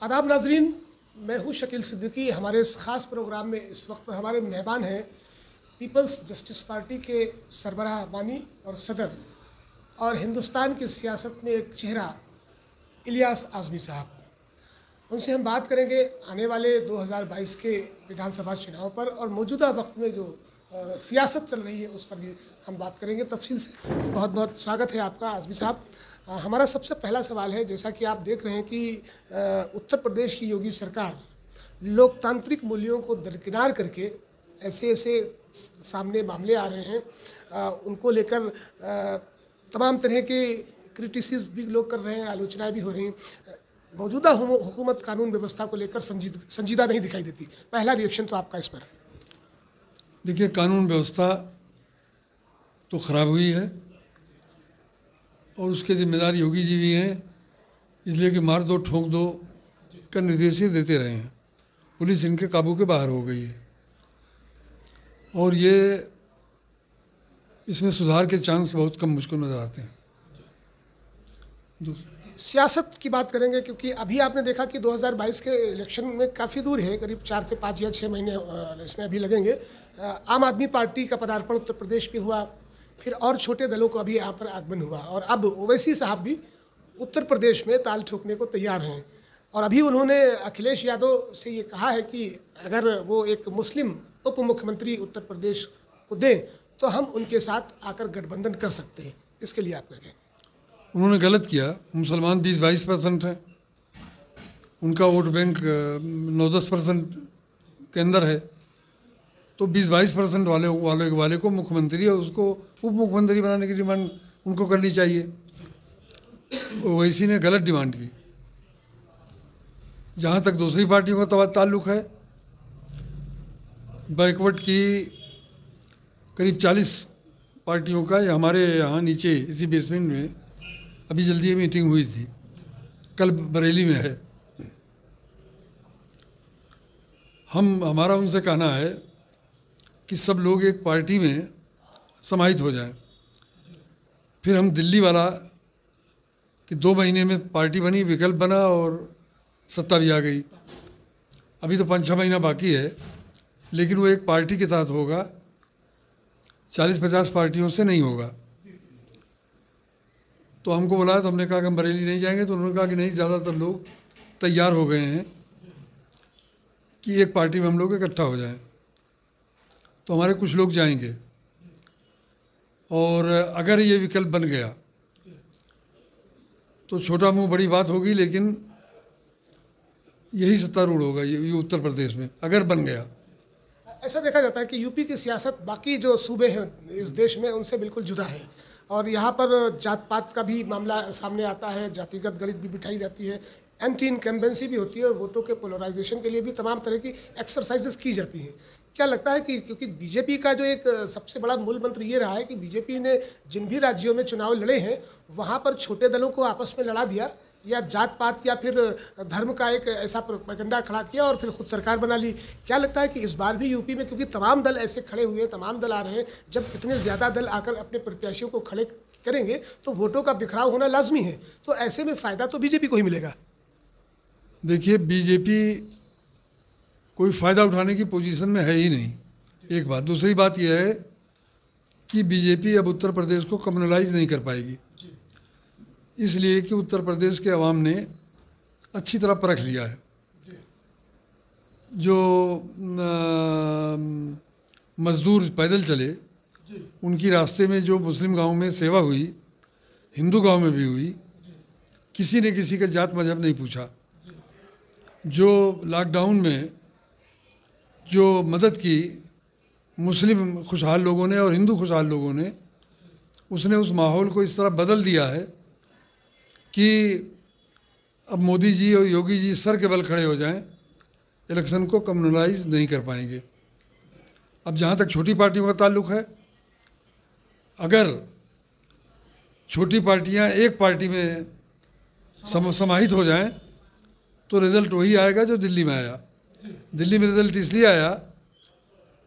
आदाब नाजरीन, मैं हूँ शकील सिद्दीकी। हमारे इस ख़ास प्रोग्राम में इस वक्त हमारे मेहमान हैं पीपल्स जस्टिस पार्टी के सरबराह बानी और सदर और हिंदुस्तान की सियासत में एक चेहरा इलियास आज़मी साहब। उनसे हम बात करेंगे आने वाले 2022 के विधानसभा चुनाव पर और मौजूदा वक्त में जो सियासत चल रही है उस पर भी हम बात करेंगे तफसील से। बहुत बहुत स्वागत है आपका आज़मी साहब। हमारा सबसे पहला सवाल है, जैसा कि आप देख रहे हैं कि उत्तर प्रदेश की योगी सरकार लोकतांत्रिक मूल्यों को दरकिनार करके ऐसे सामने मामले आ रहे हैं, उनको लेकर तमाम तरह के क्रिटिसिज्म भी लोग कर रहे हैं, आलोचनाएं भी हो रही हैं। मौजूदा हुकूमत कानून व्यवस्था को लेकर संजीदा नहीं दिखाई देती। पहला रिएक्शन तो आपका इस पर। देखिए, कानून व्यवस्था तो ख़राब हुई है और उसके जिम्मेदार योगी जी भी हैं, इसलिए कि मार दो ठोक दो का निर्देश ही देते रहे हैं। पुलिस इनके काबू के बाहर हो गई है और ये इसमें सुधार के चांस बहुत कम मुझको नज़र आते हैं। सियासत की बात करेंगे क्योंकि अभी आपने देखा कि 2022 के इलेक्शन में काफ़ी दूर है, करीब 4 से 5 या 6 महीने इसमें अभी लगेंगे। आम आदमी पार्टी का पदार्पण उत्तर प्रदेश में हुआ, फिर और छोटे दलों का भी यहाँ पर आगमन हुआ और अब ओवैसी साहब भी उत्तर प्रदेश में ताल ठोकने को तैयार हैं। और अभी उन्होंने अखिलेश यादव से ये कहा है कि अगर वो एक मुस्लिम उप मुख्यमंत्री उत्तर प्रदेश को दें तो हम उनके साथ आकर गठबंधन कर सकते हैं। इसके लिए आप क्या कहेंगे? उन्होंने गलत किया। मुसलमान 20-22% हैं, उनका वोट बैंक 9-10% के अंदर है, तो 20-22% वाले को मुख्यमंत्री और उसको उप मुख्यमंत्री बनाने की डिमांड उनको करनी चाहिए। ओवैसी ने गलत डिमांड की। जहाँ तक दूसरी पार्टियों का ताल्लुक़ है, बैकवर्ड की करीब 40 पार्टियों का हमारे यहाँ नीचे इसी बेसमेंट में अभी जल्दी मीटिंग हुई थी, कल बरेली में है। हमारा उनसे कहना है कि सब लोग एक पार्टी में समाहित हो जाएं। फिर हम दिल्ली वाला कि 2 महीने में पार्टी बनी, विकल्प बना और सत्ता भी आ गई। अभी तो 5-6 महीना बाकी है, लेकिन वो एक पार्टी के तहत होगा, 40-50 पार्टियों से नहीं होगा। तो हमको बोला तो हमने कहा कि हम बरेली नहीं जाएंगे, तो उन्होंने कहा कि नहीं, ज़्यादातर लोग तैयार हो गए हैं कि एक पार्टी में हम लोग इकट्ठा हो जाएं। तो हमारे कुछ लोग जाएंगे और अगर ये विकल्प बन गया तो छोटा मुंह बड़ी बात होगी, लेकिन यही सत्तारूढ़ होगा ये उत्तर प्रदेश में अगर बन गया। ऐसा देखा जाता है कि यूपी की सियासत बाकी जो सूबे हैं इस देश में उनसे बिल्कुल जुदा है और यहाँ पर जात पात का भी मामला सामने आता है, जातिगत गणित भी बिठाई जाती है, एंटी इनकम्बेंसी भी होती है और वोटों के पोलराइजेशन के लिए भी तमाम तरह की एक्सरसाइजेस की जाती हैं। क्या लगता है कि क्योंकि बीजेपी का जो एक सबसे बड़ा मूल मंत्र ये रहा है कि बीजेपी ने जिन भी राज्यों में चुनाव लड़े हैं वहाँ पर छोटे दलों को आपस में लड़ा दिया या जात पात या फिर धर्म का एक ऐसा प्रोपेगेंडा खड़ा किया और फिर खुद सरकार बना ली। क्या लगता है कि इस बार भी यूपी में, क्योंकि तमाम दल ऐसे खड़े हुए हैं, तमाम दल आ रहे हैं, जब इतने ज़्यादा दल आकर अपने प्रत्याशियों को खड़े करेंगे तो वोटों का बिखराव होना लाजमी है, तो ऐसे में फ़ायदा तो बीजेपी को ही मिलेगा? देखिए, बीजेपी कोई फ़ायदा उठाने की पोजीशन में है ही नहीं, एक बात। दूसरी बात यह है कि बीजेपी अब उत्तर प्रदेश को कम्युनलाइज नहीं कर पाएगी, इसलिए कि उत्तर प्रदेश के अवाम ने अच्छी तरह परख लिया है। जो मज़दूर पैदल चले, उनकी रास्ते में जो मुस्लिम गांव में सेवा हुई, हिंदू गांव में भी हुई, किसी ने किसी का जात मजहब नहीं पूछा। जो लॉकडाउन में जो मदद की मुस्लिम खुशहाल लोगों ने और हिंदू खुशहाल लोगों ने, उसने उस माहौल को इस तरह बदल दिया है कि अब मोदी जी और योगी जी सर के बल खड़े हो जाएं, इलेक्शन को कम्युनलाइज नहीं कर पाएंगे। अब जहाँ तक छोटी पार्टियों का ताल्लुक़ है, अगर छोटी पार्टियाँ एक पार्टी में समाहित हो जाएं तो रिज़ल्ट वही आएगा जो दिल्ली में आया। दिल्ली में रिज़ल्ट इसलिए आया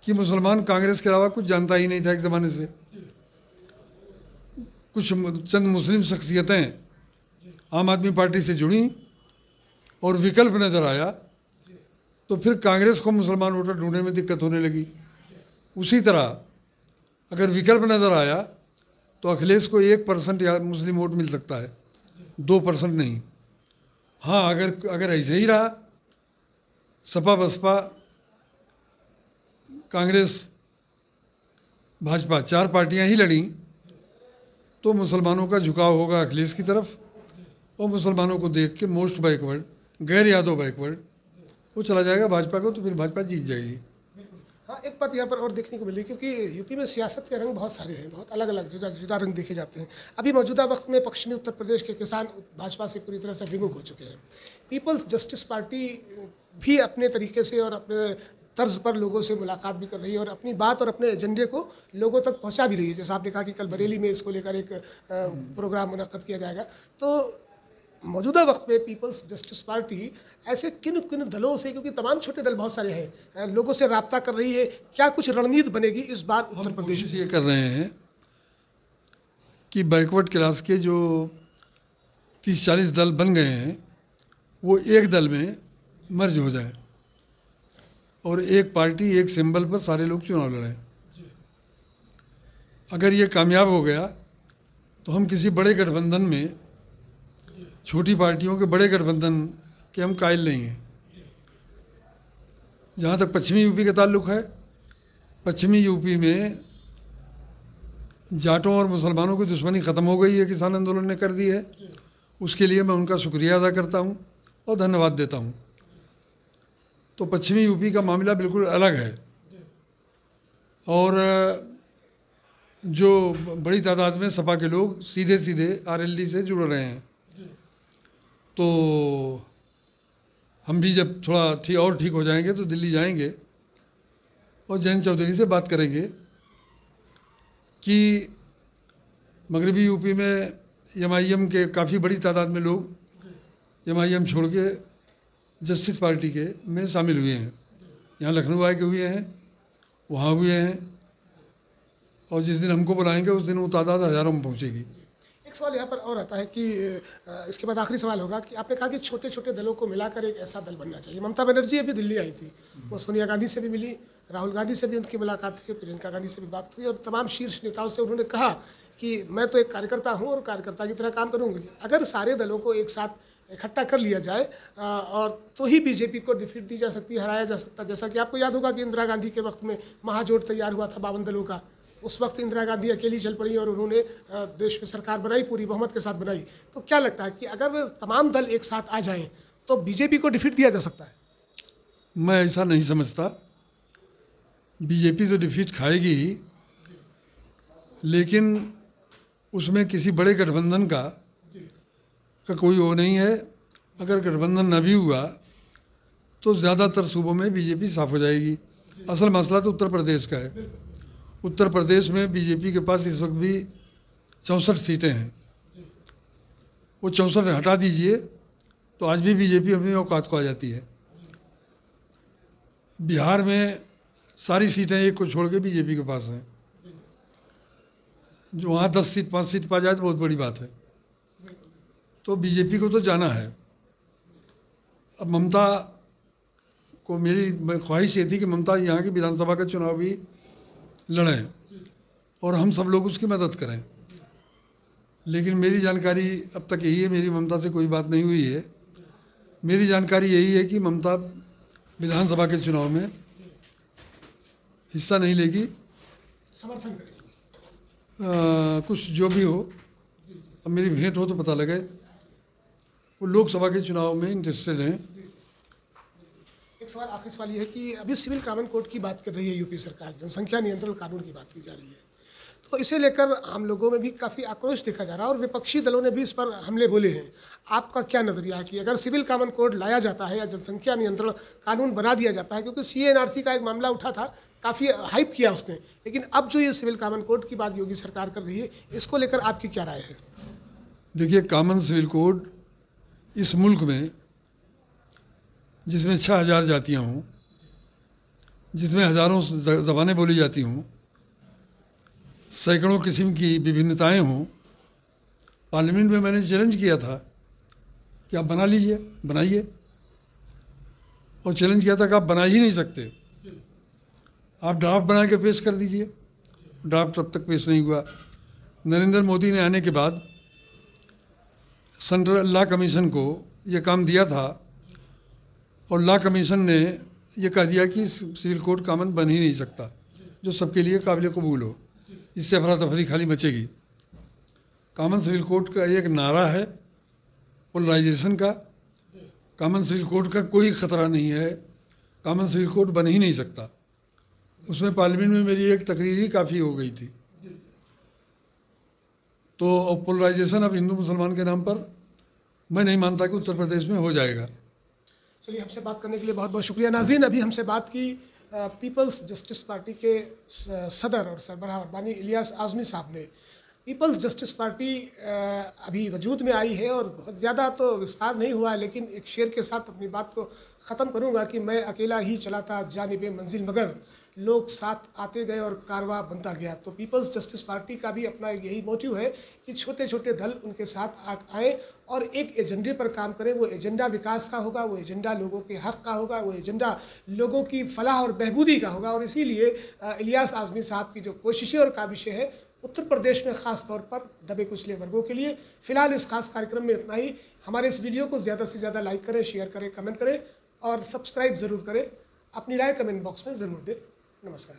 कि मुसलमान कांग्रेस के अलावा कुछ जानता ही नहीं था एक ज़माने से। कुछ चंद मुस्लिम शख्सियतें आम आदमी पार्टी से जुड़ी और विकल्प नज़र आया तो फिर कांग्रेस को मुसलमान वोटर ढूंढने में दिक्कत होने लगी। उसी तरह अगर विकल्प नज़र आया तो अखिलेश को 1% या मुस्लिम वोट मिल सकता है, 2% नहीं। हाँ, अगर ऐसे ही रहा, सपा बसपा कांग्रेस भाजपा 4 पार्टियां ही लड़ी तो मुसलमानों का झुकाव होगा अखिलेश की तरफ, और मुसलमानों को देख के मोस्ट बैकवर्ड, गैर यादव बैकवर्ड, वो चला जाएगा भाजपा को, तो फिर भाजपा जीत जाएगी। हाँ, एक बात यहाँ पर और देखने को मिली, क्योंकि यूपी में सियासत के रंग बहुत सारे हैं, बहुत अलग अलग जुदा रंग देखे जाते हैं। अभी मौजूदा वक्त में पश्चिमी उत्तर प्रदेश के किसान भाजपा से पूरी तरह से विमुख हो चुके हैं। पीपल्स जस्टिस पार्टी भी अपने तरीके से और अपने तर्ज पर लोगों से मुलाकात भी कर रही है और अपनी बात और अपने एजेंडे को लोगों तक पहुंचा भी रही है। जैसा आपने कहा कि कल बरेली में इसको लेकर एक प्रोग्राम मुनक्कद किया जाएगा। तो मौजूदा वक्त में पीपल्स जस्टिस पार्टी ऐसे किन किन दलों से, क्योंकि तमाम छोटे दल बहुत सारे हैं, लोगों से रब्ता कर रही है, क्या कुछ रणनीति बनेगी इस बार उत्तर प्रदेश में? ये कर रहे हैं कि बैकवर्ड क्लास के जो 30-40 दल बन गए हैं वो एक दल में मर्ज हो जाए और एक पार्टी, एक सिंबल पर सारे लोग चुनाव लड़ें। अगर ये कामयाब हो गया तो हम किसी बड़े गठबंधन में, छोटी पार्टियों के बड़े गठबंधन के हम कायल नहीं हैं। जहाँ तक पश्चिमी यूपी का ताल्लुक़ है, पश्चिमी यूपी में जाटों और मुसलमानों की दुश्मनी ख़त्म हो गई है, किसान आंदोलन ने कर दी है। उसके लिए मैं उनका शुक्रिया अदा करता हूँ और धन्यवाद देता हूँ। तो पश्चिमी यूपी का मामला बिल्कुल अलग है और जो बड़ी तादाद में सपा के लोग सीधे सीधे आरएलडी से जुड़ रहे हैं। तो हम भी जब थोड़ा ठीक हो जाएंगे तो दिल्ली जाएंगे और जयंत चौधरी से बात करेंगे कि मगरबी यूपी में एमआईएम के काफ़ी बड़ी तादाद में लोग एमआईएम छोड़ के जस्टिस पार्टी के में शामिल हुए हैं। यहाँ लखनऊ आए के हुए हैं, वहाँ हुए हैं, और जिस दिन हमको बुलाएंगे उस दिन वो तादाद हज़ारों में पहुँचेगी। एक सवाल यहाँ पर और आता है कि इसके बाद आखिरी सवाल होगा कि आपने कहा कि छोटे छोटे दलों को मिलाकर एक ऐसा दल बनना चाहिए। ममता बनर्जी अभी दिल्ली आई थी, वो सोनिया गांधी से भी मिली, राहुल गांधी से भी उनकी मुलाकात हुई, प्रियंका गांधी से भी बात हुई और तमाम शीर्ष नेताओं से उन्होंने कहा कि मैं तो एक कार्यकर्ता हूँ और कार्यकर्ता की तरह काम करूँगी। अगर सारे दलों को एक साथ इकट्ठा कर लिया जाए और तो ही बीजेपी को डिफीट दी जा सकती है, हराया जा सकता है। जैसा कि आपको याद होगा कि इंदिरा गांधी के वक्त में महाजोट तैयार हुआ था 52 दलों का। उस वक्त इंदिरा गांधी अकेली चल पड़ी और उन्होंने देश में सरकार बनाई, पूरी बहुमत के साथ बनाई। तो क्या लगता है कि अगर तमाम दल एक साथ आ जाएं तो बीजेपी को डिफीट दिया जा सकता है? मैं ऐसा नहीं समझता। बीजेपी तो डिफीट खाएगी ही, लेकिन उसमें किसी बड़े गठबंधन का कोई वो नहीं है। अगर गठबंधन न भी हुआ तो ज़्यादातर सूबों में बीजेपी साफ हो जाएगी। असल मसला तो उत्तर प्रदेश का है। उत्तर प्रदेश में बीजेपी के पास इस वक्त भी 64 सीटें हैं। वो 64 हटा दीजिए तो आज भी बीजेपी अपनी औकात को आ जाती है। बिहार में सारी सीटें एक को छोड़ के बीजेपी के पास हैं। जो वहाँ 10 सीट 5 सीट पा जाए तो बहुत बड़ी बात है। तो बीजेपी को तो जाना है। अब ममता को मेरी ख्वाहिश ये थी कि ममता यहाँ की विधानसभा का चुनाव भी लड़ें और हम सब लोग उसकी मदद करें। लेकिन मेरी जानकारी अब तक यही है, मेरी ममता से कोई बात नहीं हुई है। मेरी जानकारी यही है कि ममता विधानसभा के चुनाव में हिस्सा नहीं लेगी, समर्थन करेगी। कुछ जो भी हो, अब मेरी भेंट हो तो पता लगे। वो लोकसभा के चुनाव में इंटरेस्टेड हैं। एक सवाल, आखिरी सवाल ये है कि अभी सिविल कॉमन कोड की बात कर रही है यूपी सरकार, जनसंख्या नियंत्रण कानून की बात की जा रही है। तो इसे लेकर आम लोगों में भी काफ़ी आक्रोश देखा जा रहा है और विपक्षी दलों ने भी इस पर हमले बोले हैं। आपका क्या नज़रिया है कि अगर सिविल कॉमन कोड लाया जाता है या जनसंख्या नियंत्रण कानून बना दिया जाता है, क्योंकि सीएनआरसी का एक मामला उठा था, काफ़ी हाइप किया उसने, लेकिन अब जो ये सिविल कॉमन कोड की बात योगी सरकार कर रही है, इसको लेकर आपकी क्या राय है? देखिए, कॉमन सिविल कोड इस मुल्क में जिसमें 6000 जातियाँ हों, जिसमें हज़ारों ज़बानें बोली जाती हों, सैकड़ों किस्म की विभिन्नताएं हों, पार्लियामेंट में मैंने चैलेंज किया था कि आप बना लीजिए, बनाइए, और चैलेंज किया था कि आप बना ही नहीं सकते, आप ड्राफ्ट बना के पेश कर दीजिए। ड्राफ्ट तब तक पेश नहीं हुआ। नरेंद्र मोदी ने आने के बाद सेंट्रल लॉ कमीशन को ये काम दिया था और लॉ कमीशन ने ये कह दिया कि सिविल कोड कॉमन बन ही नहीं सकता जो सबके लिए काबिल कबूल हो, इससे अफरा तफरी खाली मचेगी। कॉमन सिविल कोड का एक नारा है पोलराइजेशन का। कॉमन सिविल कोड का कोई ख़तरा नहीं है, कॉमन सिविल कोड बन ही नहीं सकता। उसमें पार्लियामेंट में मेरी एक तकरीर ही काफ़ी हो गई थी। तो पोलराइजेशन अब हिंदू मुसलमान के नाम पर मैं नहीं मानता कि उत्तर प्रदेश में हो जाएगा। चलिए, हमसे बात करने के लिए बहुत बहुत शुक्रिया। नाज़रीन, अभी हमसे बात की पीपल्स जस्टिस पार्टी के सदर और सरबराह और बानी इलियास आज़मी साहब ने। पीपल्स जस्टिस पार्टी अभी वजूद में आई है और बहुत ज़्यादा तो विस्तार नहीं हुआ है, लेकिन एक शेर के साथ अपनी बात को ख़त्म करूँगा कि मैं अकेला ही चला था जानिबे मंजिल, मगर लोग साथ आते गए और कारवां बनता गया। तो पीपल्स जस्टिस पार्टी का भी अपना यही मोटिव है कि छोटे छोटे दल उनके साथ आए और एक एजेंडे पर काम करें। वो एजेंडा विकास का होगा, वो एजेंडा लोगों के हक़ का होगा, वो एजेंडा लोगों की फलाह और बहबूदी का होगा। और इसीलिए इलियास आज़मी साहब की जो कोशिशें और काविशें हैं उत्तर प्रदेश में ख़ास तौर पर दबे कुचले वर्गों के लिए। फ़िलहाल इस खास कार्यक्रम में इतना ही। हमारे इस वीडियो को ज़्यादा से ज़्यादा लाइक करें, शेयर करें, कमेंट करें और सब्सक्राइब ज़रूर करें। अपनी राय कमेंट बॉक्स में ज़रूर दें। नमस्कार।